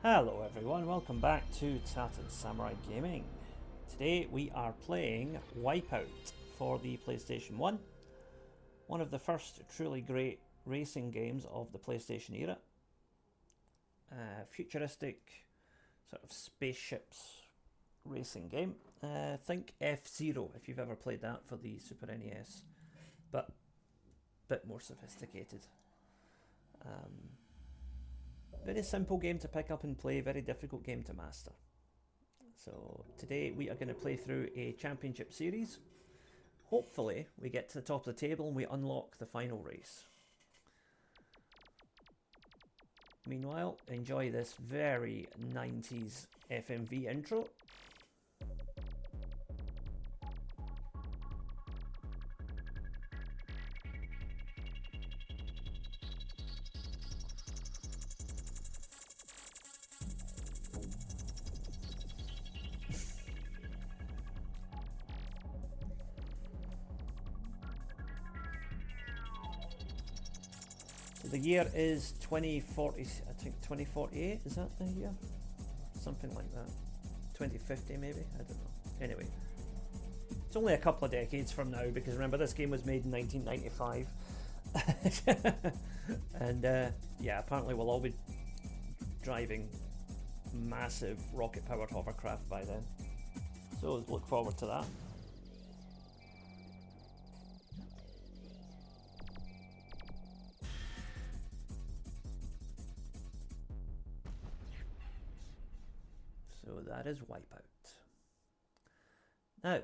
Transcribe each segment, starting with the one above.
Hello everyone, welcome back to Tattered Samurai Gaming. Today we are playing Wipeout for the PlayStation 1. One of the first truly great racing games of the PlayStation era. Futuristic sort of spaceships racing game. Think F-Zero if you've ever played that for the Super NES. But a bit more sophisticated. Very simple game to pick up and play, very difficult game to master. So today we are going to play through a championship series. Hopefully we get to the top of the table and we unlock the final race. Meanwhile, enjoy this very 90s FMV intro. The year is 2040, I think 2048, is that the year? Something like that. 2050 maybe, I don't know. Anyway, it's only a couple of decades from now because remember this game was made in 1995. And yeah, apparently we'll all be driving massive rocket powered hovercraft by then. So look forward to that. So that is Wipeout. Now,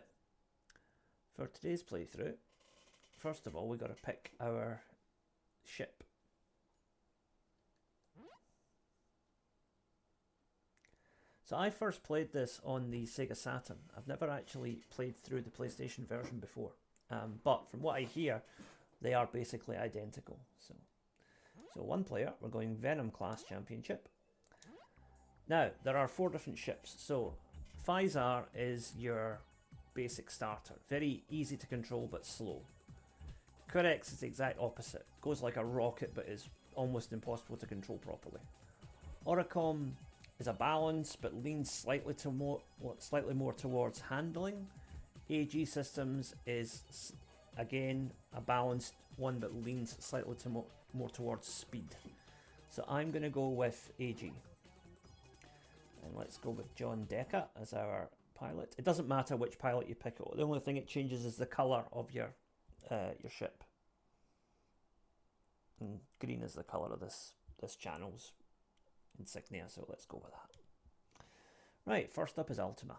for today's playthrough, first of all we've got to pick our ship. So I first played this on the Sega Saturn. I've never actually played through the PlayStation version before. But from what I hear, they are basically identical. So one player, we're going Venom class championship. Now, there are 4 different ships. So, Physar is your basic starter. Very easy to control, but slow. Curex is the exact opposite. Goes like a rocket, but is almost impossible to control properly. Oricom is a balance, but leans slightly more towards handling. AG Systems is, again, a balanced one, but leans slightly more towards speed. So I'm going to go with AG. And let's go with John Decker as our pilot. It doesn't matter which pilot you pick. The only thing it changes is the colour of your ship. And green is the colour of this channel's insignia, so let's go with that. Right, first up is Ultima.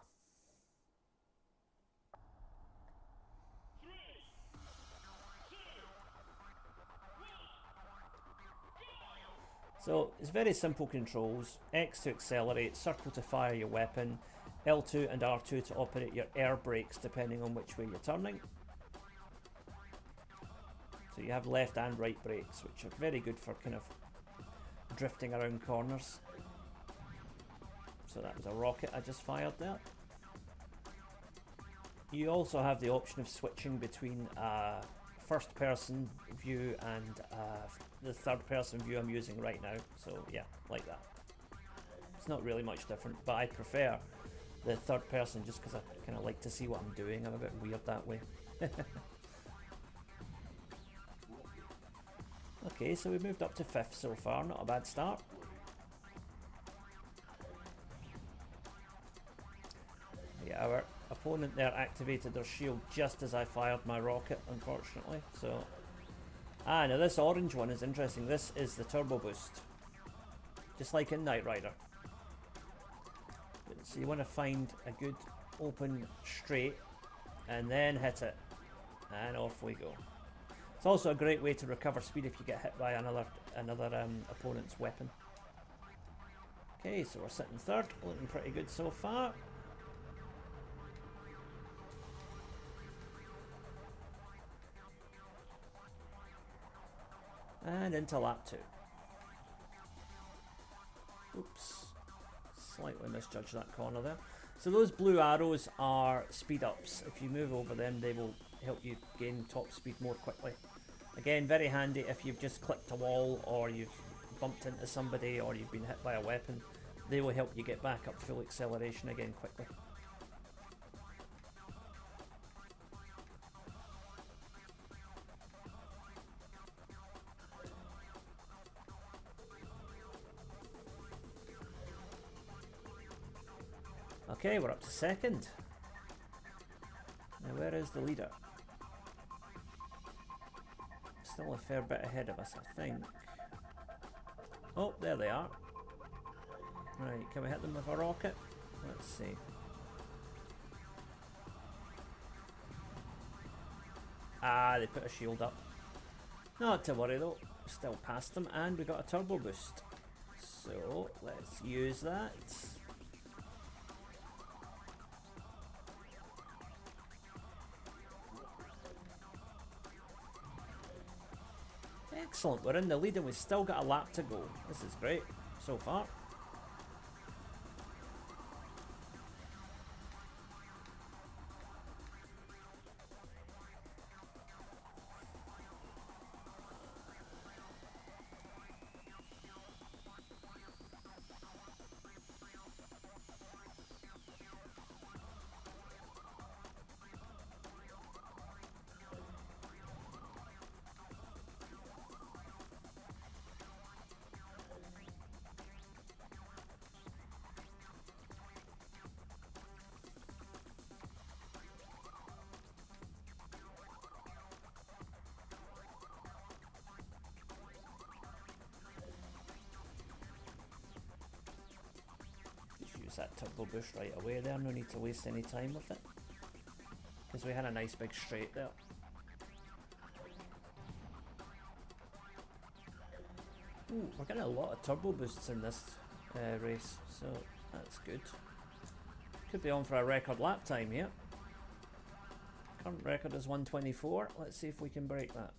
So it's very simple controls. X to accelerate, circle to fire your weapon, L2 and R2 to operate your air brakes depending on which way you're turning. So you have left and right brakes, which are very good for kind of drifting around corners. So that was a rocket I just fired there. You also have the option of switching between first person view and the third person view I'm using right now. So yeah, like that. It's not really much different, but I prefer the third person just because I kind of like to see what I'm doing. I'm a bit weird that way. Okay, so we've moved up to 5th so far, not a bad start. Yeah, our opponent there activated their shield just as I fired my rocket, unfortunately. So, now this orange one is interesting. This is the turbo boost, just like in Knight Rider. So you want to find a good open straight and then hit it, and off we go. It's also a great way to recover speed if you get hit by another opponent's weapon. Okay, so we're sitting 3rd, looking pretty good so far. And into lap 2. Oops. Slightly misjudged that corner there. So those blue arrows are speed ups. If you move over them, they will help you gain top speed more quickly. Again, very handy if you've just clipped a wall or you've bumped into somebody or you've been hit by a weapon. they will help you get back up full acceleration again quickly. Okay, we're up to second. Now where is the leader? Still a fair bit ahead of us, I think. Oh, there they are. Right, can we hit them with a rocket? Let's see. Ah, they put a shield up. Not to worry though, still past them, and we got a turbo boost. So, let's use that. Excellent, we're in the lead and we've still got a lap to go. This is great so far. That turbo boost right away there, no need to waste any time with it because we had a nice big straight there. Ooh, we're getting a lot of turbo boosts in this race, so that's good. Could be on for a record lap time here. Current record is 124. Let's see if we can break that.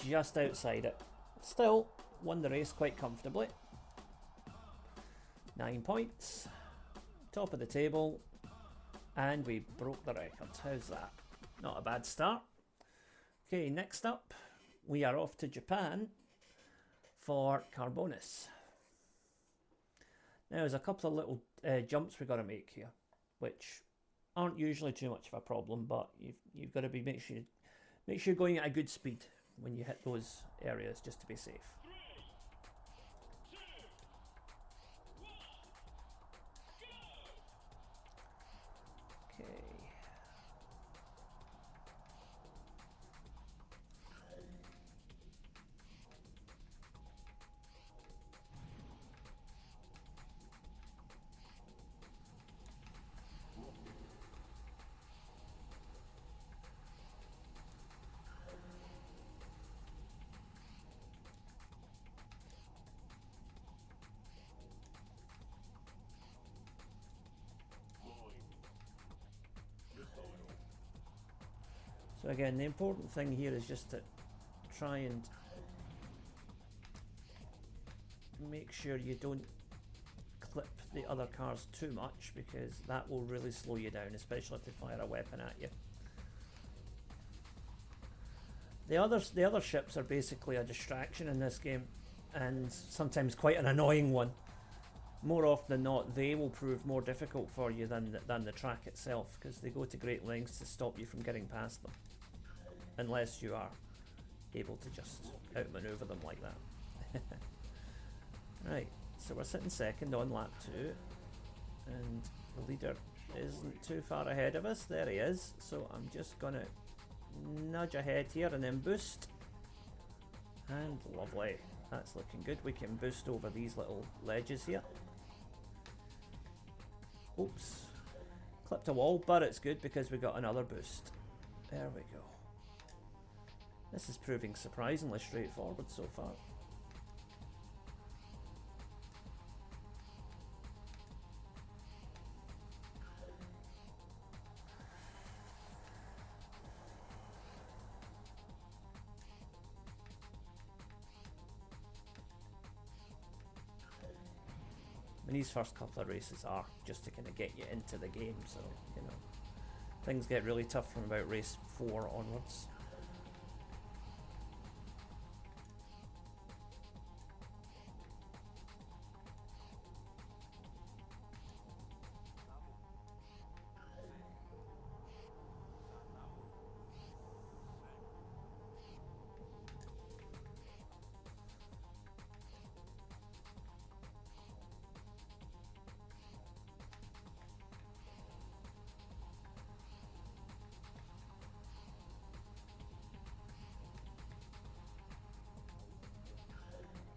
Just outside it. Still, won the race quite comfortably. 9 points. Top of the table. And we broke the record. How's that? Not a bad start. Okay, next up, we are off to Japan for Carbonis. Now, there's a couple of little jumps we've got to make here, which aren't usually too much of a problem, but you've got to make sure you're going at a good speed when you hit those areas, just to be safe. Okay. So again, the important thing here is just to try and make sure you don't clip the other cars too much, because that will really slow you down, especially if they fire a weapon at you. The other ships are basically a distraction in this game, and sometimes quite an annoying one. More often than not, they will prove more difficult for you than the track itself, because they go to great lengths to stop you from getting past them, unless you are able to just outmaneuver them like that. Right, so we're sitting second on lap 2, and the leader isn't too far ahead of us. There he is, so I'm just gonna nudge ahead here and then boost, and lovely, that's looking good. We can boost over these little ledges here. Oops, clipped a wall, but it's good because we got another boost. There we go. This is proving surprisingly straightforward so far. these first couple of races are just to kind of get you into the game, so, you know, things get really tough from about race 4 onwards.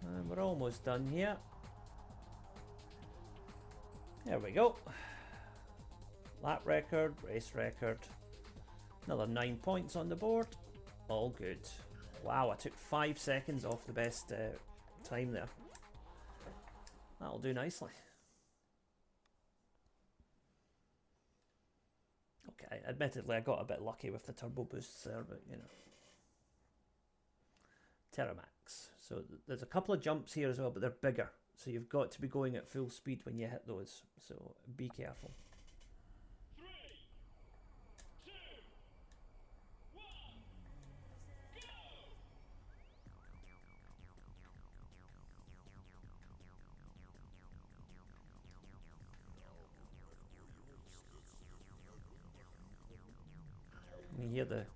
And we're almost done here. There we go. Lap record, race record. Another 9 points on the board. All good. Wow, I took 5 seconds off the best time there. That'll do nicely. Okay, admittedly I got a bit lucky with the turbo boosts there, but you know. Terramax. So there's a couple of jumps here as well, but they're bigger. So you've got to be going at full speed when you hit those. So be careful. 3, 2, 1, go! You hear the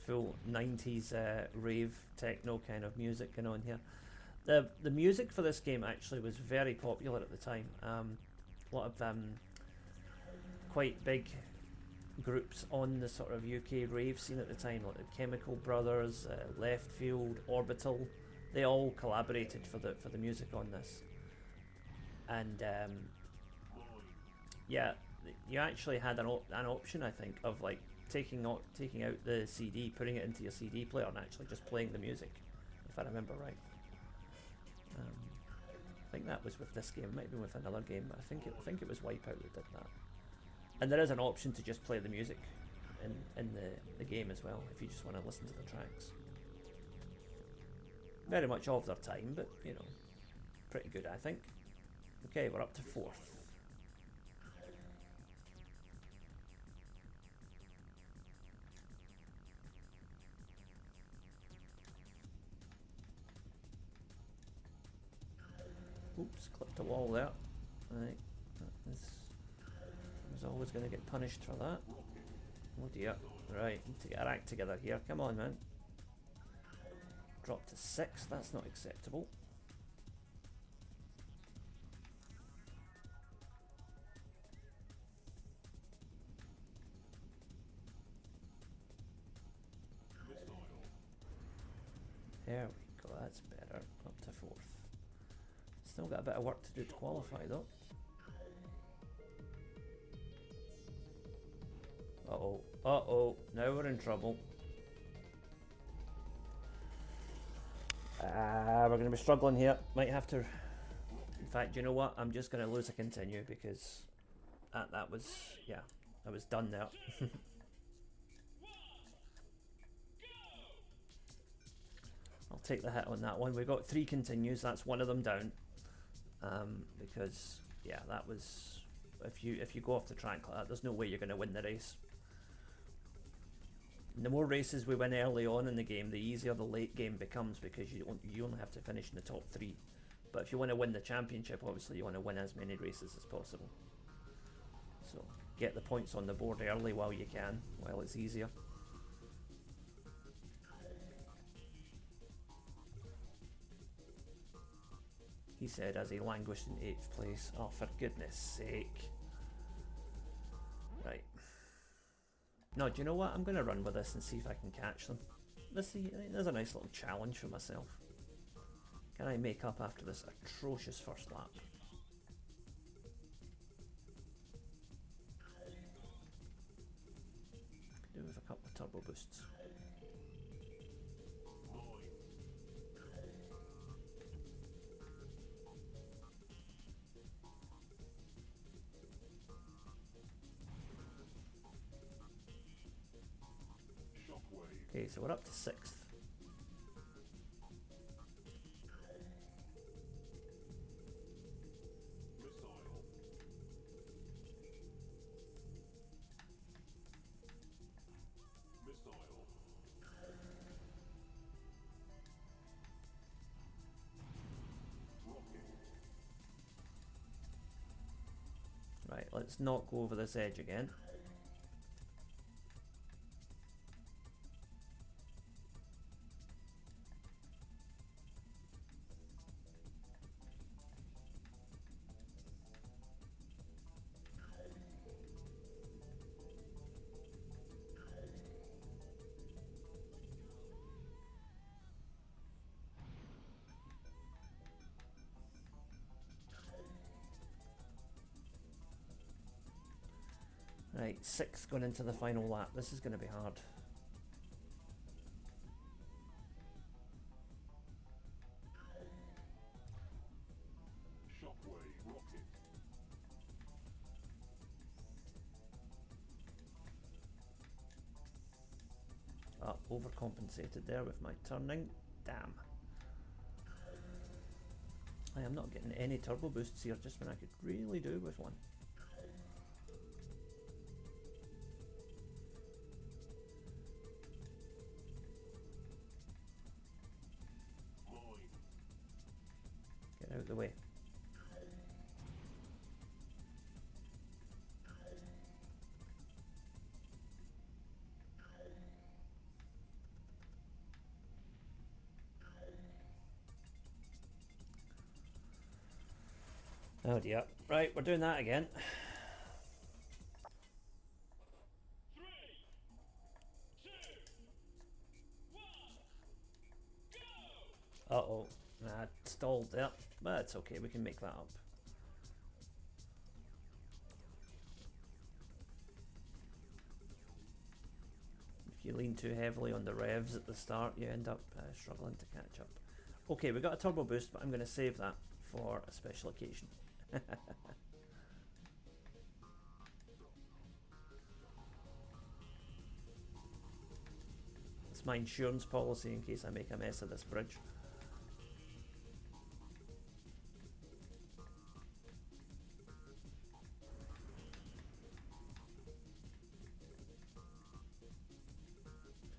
full 90s rave techno kind of music going on here. The music for this game actually was very popular at the time. A lot of quite big groups on the sort of UK rave scene at the time, like the Chemical Brothers, Left Field, Orbital. They all collaborated for the music on this. And yeah, you actually had an option, I think, of like taking out the CD, putting it into your CD player, and actually just playing the music, if I remember right. I think that was with this game. It might have been with another game, but I think it was Wipeout that did that. And there is an option to just play the music in the game as well, if you just want to listen to the tracks. Very much of their time, but you know, pretty good, I think. Okay, we're up to 4th. Oops, clipped a wall there. Right, I was always going to get punished for that. Oh dear. Right, need to get our act together here. Come on, man. Drop to 6. That's not acceptable. There we go. That's better. Up to 4th. Still got a bit of work to do to qualify though. Uh-oh. Uh-oh. Now we're in trouble. We're going to be struggling here. Might have to... In fact, you know what? I'm just going to lose a continue because that was... Yeah, I was done there. I'll take the hit on that one. We've got 3 continues. That's one of them down. Because, yeah, that was... If you go off the track like that, there's no way you're going to win the race. And the more races we win early on in the game, the easier the late game becomes because you only have to finish in the top 3. But if you want to win the championship, obviously you want to win as many races as possible. So get the points on the board early while you can, while it's easier. He said as he languished in 8th place. Oh, for goodness sake. Right. No, do you know what? I'm going to run with this and see if I can catch them. There's a nice little challenge for myself. Can I make up after this atrocious first lap? Could do with a couple of turbo boosts. Okay, so we're up to 6th. let's not go over this edge again. Right, 6th going into the final lap. This is going to be hard. Oh, overcompensated there with my turning. Damn. I am not getting any turbo boosts here, just when I could really do with one. Get out of the way. Oh dear. Right, we're doing that again. 3, 2, 1, go! Uh-oh. Nah, stalled there. But it's okay, we can make that up. If you lean too heavily on the revs at the start, you end up struggling to catch up. Okay, we got a turbo boost, but I'm going to save that for a special occasion. It's my insurance policy in case I make a mess of this bridge.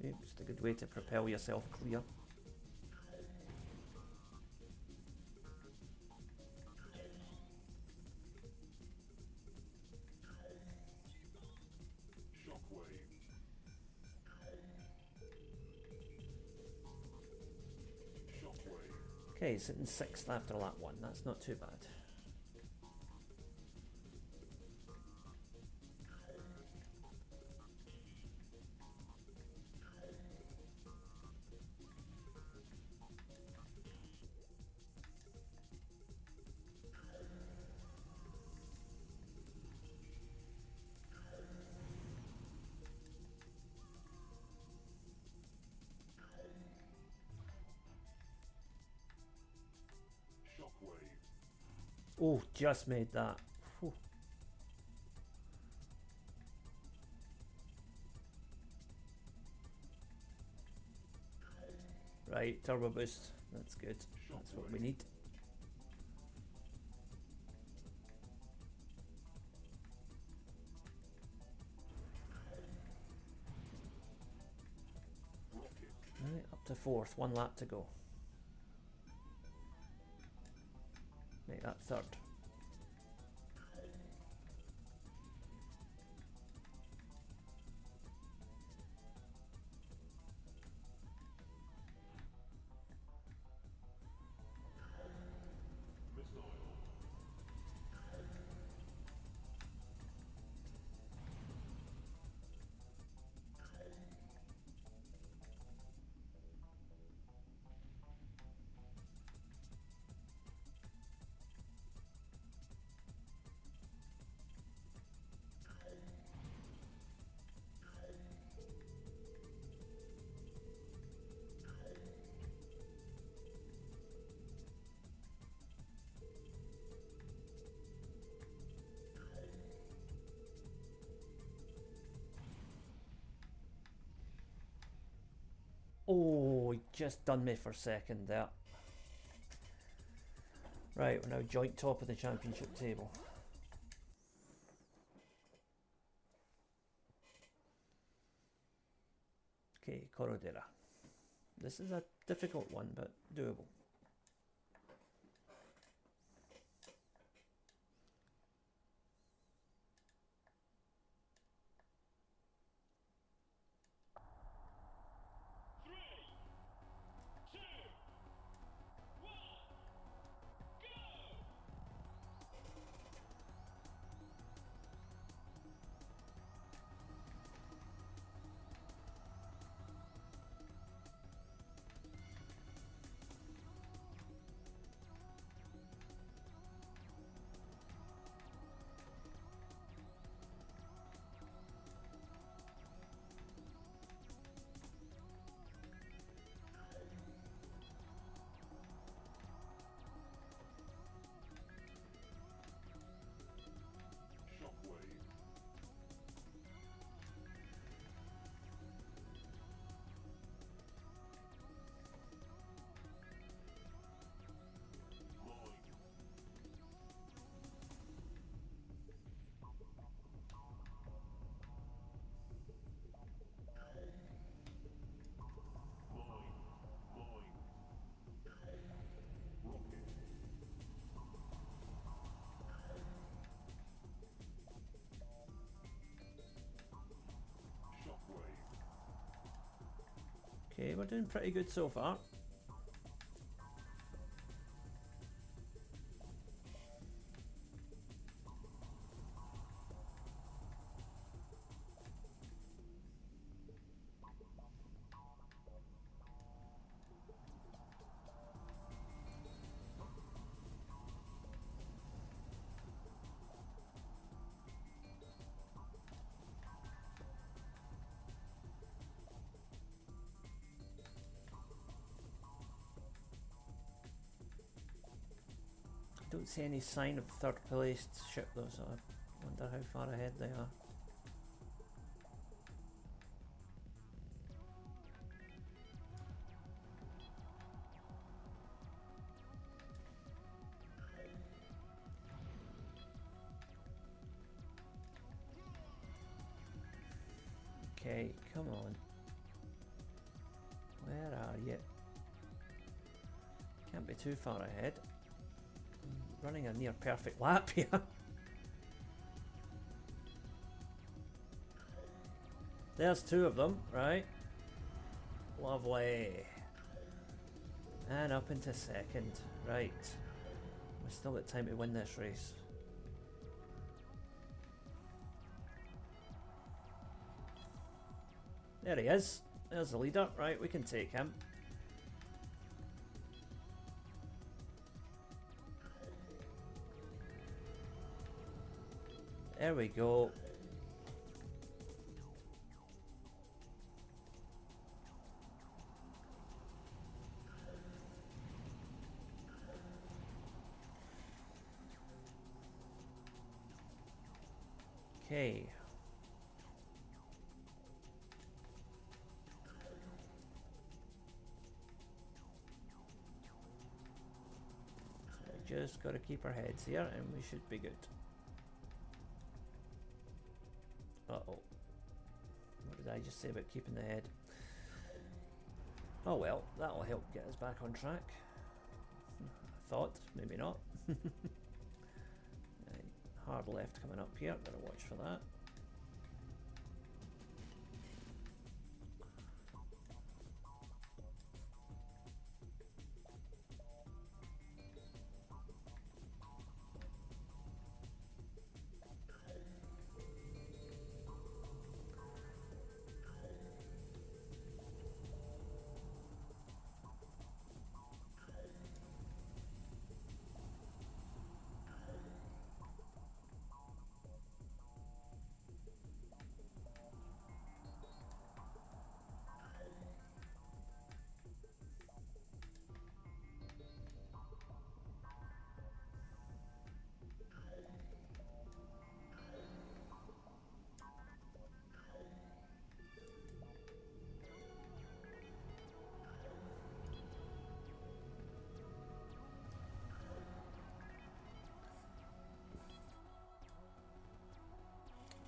See, just a good way to propel yourself clear. Okay, sitting 6th after lap 1, that's not too bad. Oh, just made that. Whew. Right, turbo boost. That's good. That's what we need. Right, up to 4th, 1 lap to go. Make that 3rd. Oh, he just done me for 2nd there. Right, we're now joint top of the championship table. Okay, Corrodera. This is a difficult one, but doable. Okay, we're doing pretty good so far. Don't see any sign of third placed ship though, so I wonder how far ahead they are. Okay, come on. Where are you? Can't be too far ahead. I'm running a near perfect lap here. There's two of them, right? Lovely. And up into second. Right. We've still got time to win this race. There he is. There's the leader. Right, we can take him. There we go. Okay. So we just got to keep our heads here and we should be good. Uh-oh. What did I just say about keeping the head? Oh well, that'll help get us back on track. I thought, maybe not. Right, hard left coming up here, gotta watch for that.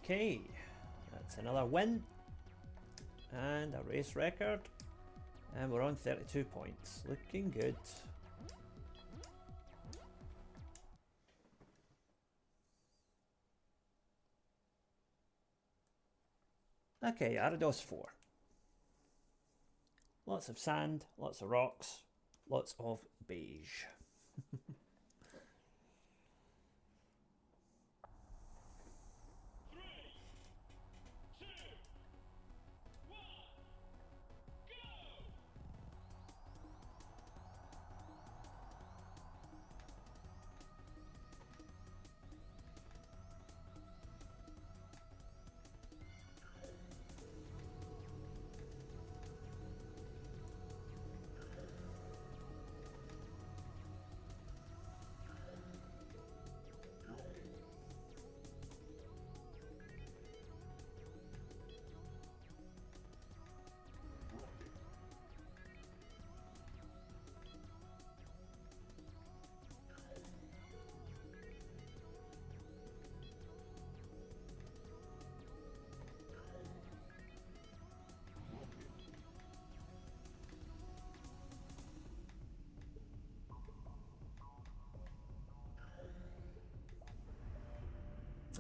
Okay, that's another win and a race record, and we're on 32 points, looking good. Okay, Arados 4. Lots of sand, lots of rocks, lots of beige.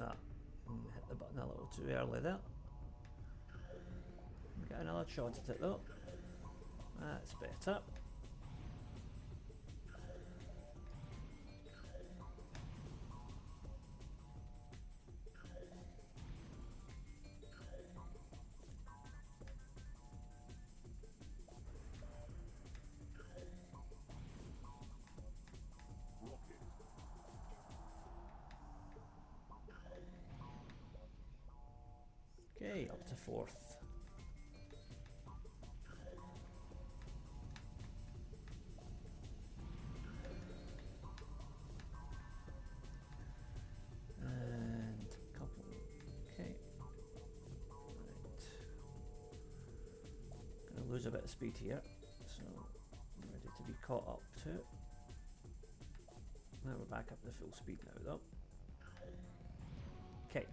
Ah, hit the button a little too early there. Get another shot at it though. That's better. Okay, up to 4th. And a couple. Okay. Right. Gonna lose a bit of speed here, so I'm ready to be caught up to it. Now we're back up to full speed now though. Okay.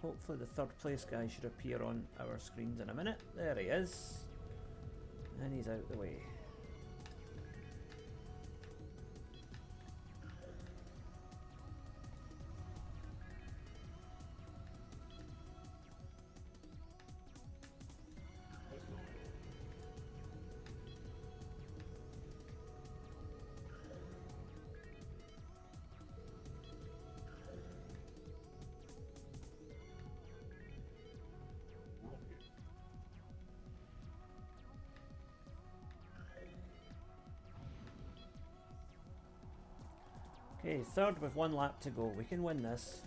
Hopefully the 3rd place guy should appear on our screens in a minute. There he is. And he's out the way. Okay, 3rd with 1 lap to go. We can win this.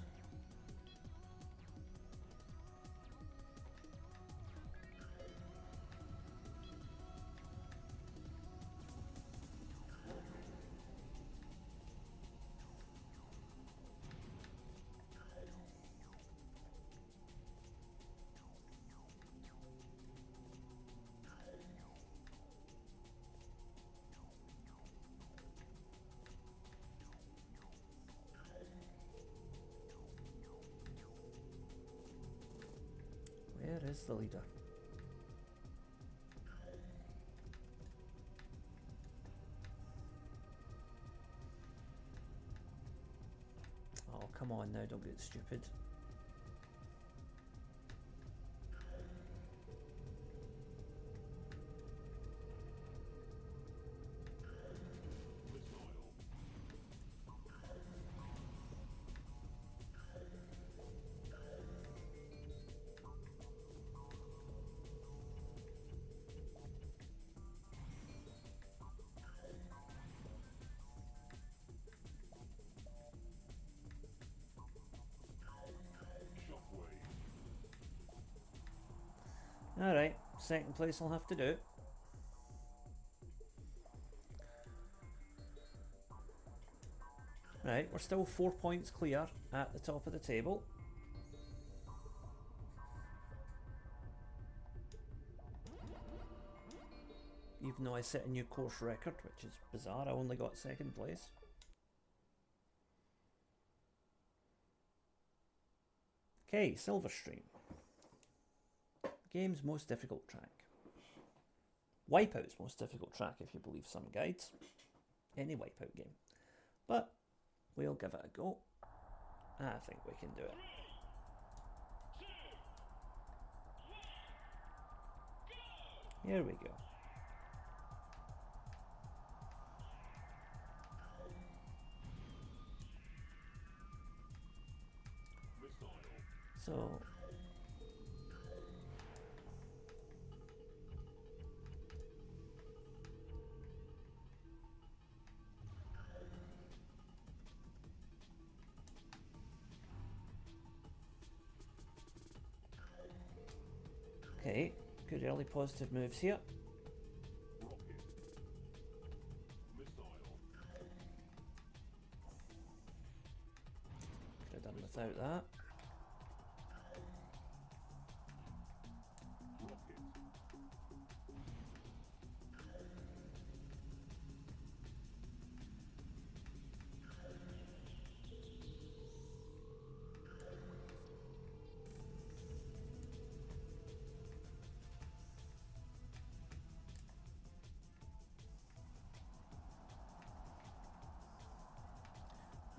Where is the leader? Oh, come on now, don't get stupid. Alright, 2nd place will have to do. Right, we're still 4 points clear at the top of the table. Even though I set a new course record, which is bizarre, I only got 2nd place. Okay, Silverstream. Game's most difficult track. Wipeout's most difficult track, if you believe some guides. Any Wipeout game. But we'll give it a go. I think we can do it. 3, 2, 1, go! Here we go. So okay, good early positive moves here. Could have done without that.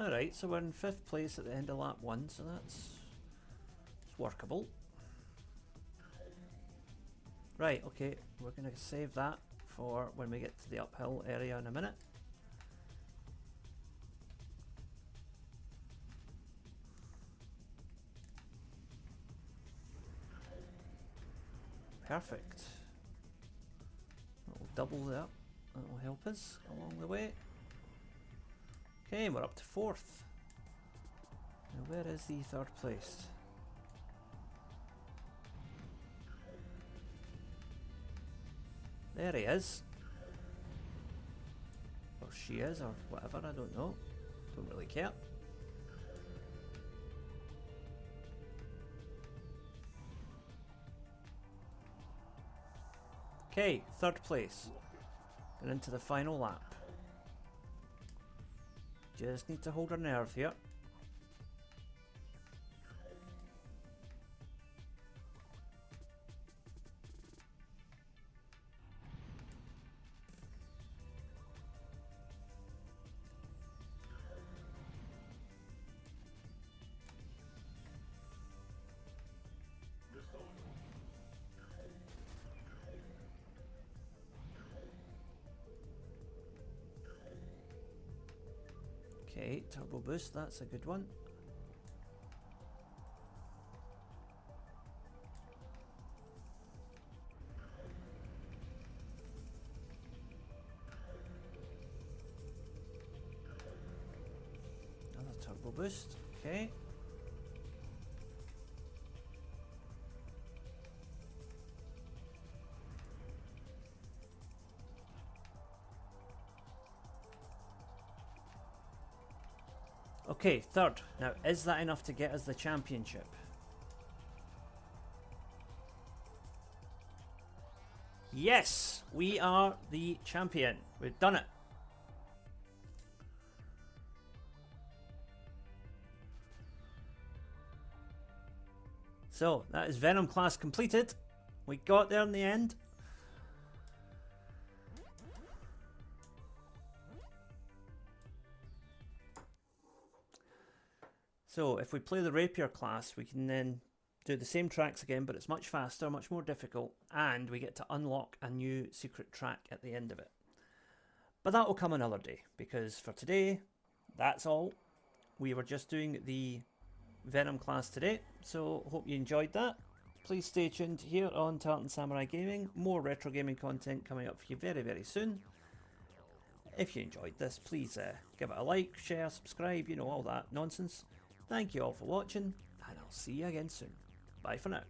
Alright, so we're in 5th place at the end of lap 1, so that's workable. Right, okay, we're going to save that for when we get to the uphill area in a minute. Perfect. We'll double that. That will help us along the way. Okay, we're up to 4th. Now where is the 3rd place? There he is. Or she is, or whatever, I don't know. Don't really care. Okay, 3rd place. Going into the final lap. Just need to hold our nerve here. Okay, turbo boost, that's a good one. Another turbo boost, okay. Okay, 3rd. Now, is that enough to get us the championship? Yes, we are the champion. We've done it. So, that is Venom class completed. We got there in the end. So if we play the Rapier class, we can then do the same tracks again, but it's much faster, much more difficult, and we get to unlock a new secret track at the end of it. But that will come another day, because for today, that's all. We were just doing the Venom class today, so hope you enjoyed that. Please stay tuned here on Tartan Samurai Gaming. More retro gaming content coming up for you very, very soon. If you enjoyed this, please give it a like, share, subscribe, you know, all that nonsense. Thank you all for watching, and I'll see you again soon. Bye for now.